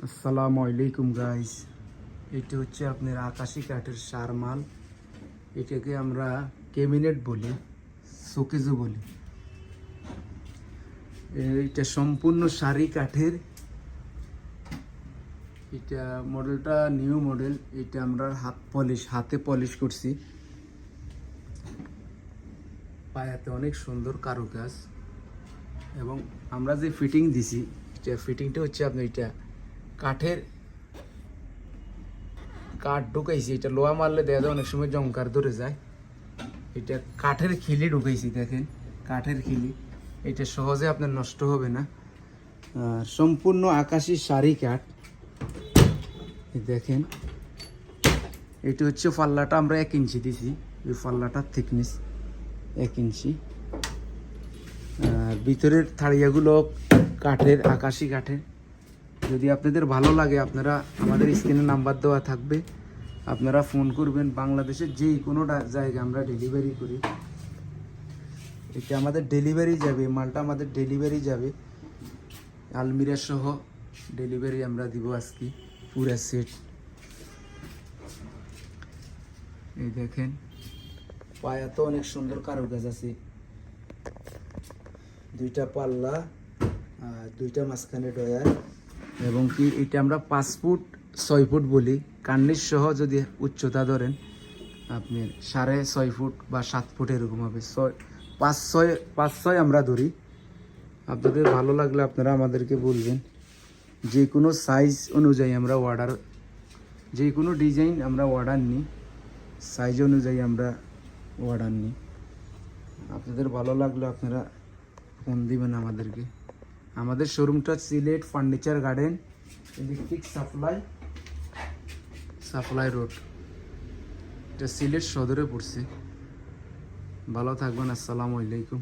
আসসালামু আলাইকুম গাইস। এটা হচ্ছে আপনার আকাশি কাঠের সার মাল। এটাকে আমরা ক্যাবিনেট বলি, শোকেজও বলি। এটা সম্পূর্ণ সারি কাঠের। এটা মডেলটা নিউ মডেল। এটা আমরা হাতে পলিশ করছি। পায়াতে অনেক সুন্দর কারুকাজ এবং আমরা যে ফিটিং দিছি, এটা ফিটিংটা হচ্ছে আপনার এটা কাঠ ঢুকাইছি। এটা লোহা মারলে দেখা যায় অনেক সময় জংকার ধরে যায়। এটা কাঠের খিলি ঢুকাইছি, দেখেন কাঠের খিলি। এটা সহজে আপনার নষ্ট হবে না। আর সম্পূর্ণ আকাশি সারি কাঠ। দেখেন এটা হচ্ছে পাল্লাটা আমরা 1 ইঞ্চি দিছি। এই পাল্লাটার থিকনেস 1 ইঞ্চি। আর ভিতরের থাড়িয়াগুলো কাঠের, আকাশি কাঠের। যদি আপনাদের ভালো লাগে, আপনারা আমাদের স্ক্রিনে নাম্বার দেওয়া থাকবে, আপনারা ফোন করবেন। বাংলাদেশের যে কোনো জায়গায় আমরা ডেলিভারি করি। এটা আমাদের ডেলিভারি যাবে, মালটা আমাদের ডেলিভারি যাবে, আলমিরা সহ ডেলিভারি আমরা দিব আজকে পুরা সেট। এই দেখেন পায়া তো অনেক সুন্দর কারুকাজ আছে। 2টা পাল্লা আর 2টা মাঝখানে ডয়ার, এবং কি এটা আমরা 5 ফুট 6 ফুট বলি। কার্নিশ সহ যদি উচ্চতা ধরেন আপনি 6.5 ফুট বা 7 ফুট এরকম হবে। 5-6 আমরা ধরি। আপনাদের ভালো লাগলে আপনারা আমাদেরকে বলবেন। যে কোনো সাইজ অনুযায়ী আমরা অর্ডার, যে কোনো ডিজাইন আমরা অর্ডার নিই, সাইজ অনুযায়ী আমরা অর্ডার নিই। আপনাদের ভালো লাগলে আপনারা ফোন দিবেন আমাদেরকে। আমাদের শোরুমটা Sylhet furniture garden, electric supply road. এটা সিলেট সদরে পড়ছে। ভালো থাকবেন। আসসালামু আলাইকুম।